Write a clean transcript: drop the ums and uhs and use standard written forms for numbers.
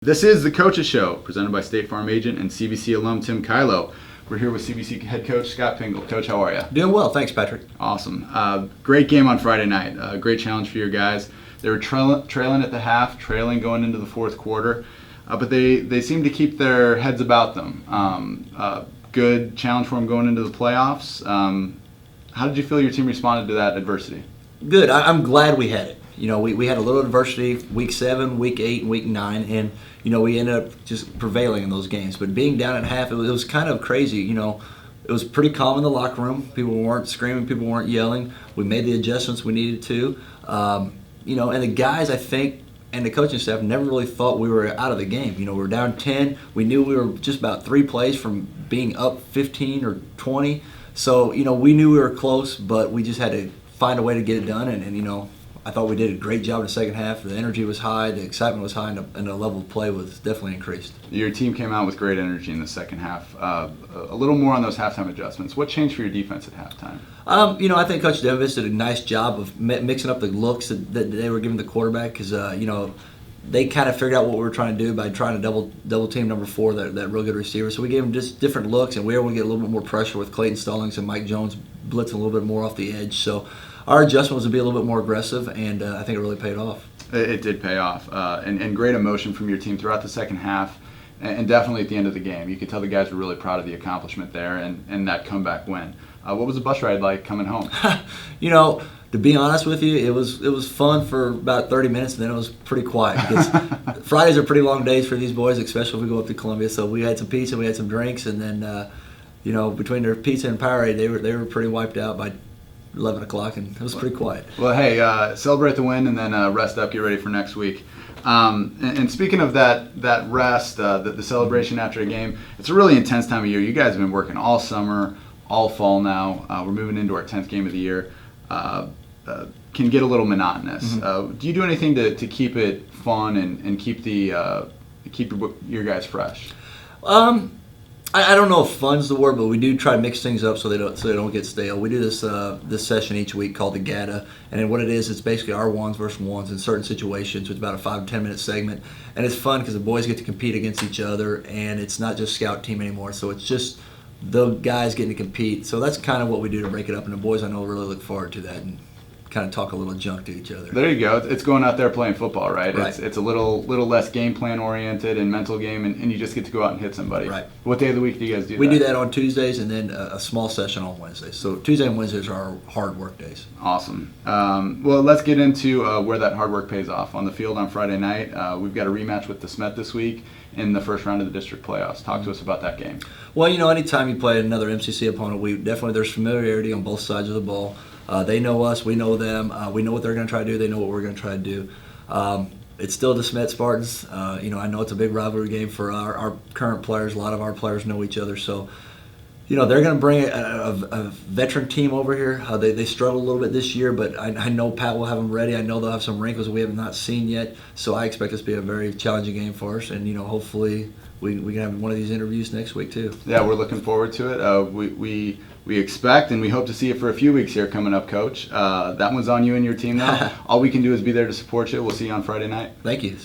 This is the Coaches Show, presented by State Farm agent and CBC alum Tim Kylo. We're here with CBC head coach Scott Pingel. Coach, how are you? Doing well, thanks, Patrick. Awesome. Great game on Friday night. Great challenge for your guys. They were trailing at the half, trailing going into the fourth quarter, but they seemed to keep their heads about them. Good challenge for them going into the playoffs. How did you feel your team responded to that adversity? Good. I'm glad we had it. You know, we had a little adversity week 7, week 8, and week 9, and we ended up just prevailing in those games. But being down at half, it was kind of crazy. It was pretty calm in the locker room. People weren't screaming, people weren't yelling. We made the adjustments we needed to. And the guys, I think, and the coaching staff never really thought we were out of the game. We were down 10. We knew we were just about 3 plays from being up 15 or 20. So, we knew we were close, but we just had to find a way to get it done. And I thought we did a great job in the second half. The energy was high, the excitement was high, and the level of play was definitely increased. Your team came out with great energy in the second half. A little more on those halftime adjustments. What changed for your defense at halftime? I think Coach Davis did a nice job of mixing up the looks that they were giving the quarterback because, they kind of figured out what we were trying to do by trying to double team number 4, that real good receiver. So we gave him just different looks, and we were able to get a little bit more pressure with Clayton Stallings and Mike Jones blitzing a little bit more off the edge. So our adjustment was to be a little bit more aggressive, and I think it really paid off. It did pay off, and great emotion from your team throughout the second half, and definitely at the end of the game. You could tell the guys were really proud of the accomplishment there and that comeback win. What was the bus ride like coming home? To be honest with you, it was fun for about 30 minutes, and then it was pretty quiet because Fridays are pretty long days for these boys, especially if we go up to Columbia. So we had some pizza, we had some drinks, and then between their pizza and Powerade, they were pretty wiped out by 11 o'clock, and it was pretty quiet. Well, hey, celebrate the win and then rest up, get ready for next week. And speaking of that rest, the celebration after a game, it's a really intense time of year. You guys have been working all summer, all fall now. We're moving into our 10th game of the year. Can get a little monotonous. Mm-hmm. Do you do anything to keep it fun and keep your guys fresh? I don't know if fun's the word, but we do try to mix things up so they don't get stale. We do this session each week called the GATA, and then what it is, it's basically our ones versus ones in certain situations. It's about a 5 to 10 minute segment, and it's fun because the boys get to compete against each other, and it's not just scout team anymore. So it's just the guys getting to compete. So that's kind of what we do to break it up, and the boys I know really look forward to that and kind of talk a little junk to each other. There you go. It's going out there playing football, right? Right. It's a little less game plan oriented and mental game, and you just get to go out and hit somebody. Right. What day of the week do you guys do that? We do that on Tuesdays and then a small session on Wednesdays. So Tuesday and Wednesdays are our hard work days. Awesome. Well, let's get into where that hard work pays off. On the field on Friday night, we've got a rematch with the Smet this week in the first round of the district playoffs. Talk to us about that game. Well, anytime you play another MCC opponent, there's familiarity on both sides of the ball. They know us, we know them. We know what they're going to try to do. They know what we're going to try to do. It's still the Smet Spartans. I know it's a big rivalry game for our current players. A lot of our players know each other. So, they're going to bring a veteran team over here. They struggled a little bit this year, but I know Pat will have them ready. I know they'll have some wrinkles we have not seen yet. So I expect this to be a very challenging game for us. And, hopefully we can have one of these interviews next week too. Yeah, we're looking forward to it. We expect and we hope to see it for a few weeks here coming up, Coach. That one's on you and your team now. All we can do is be there to support you. We'll see you on Friday night. Thank you.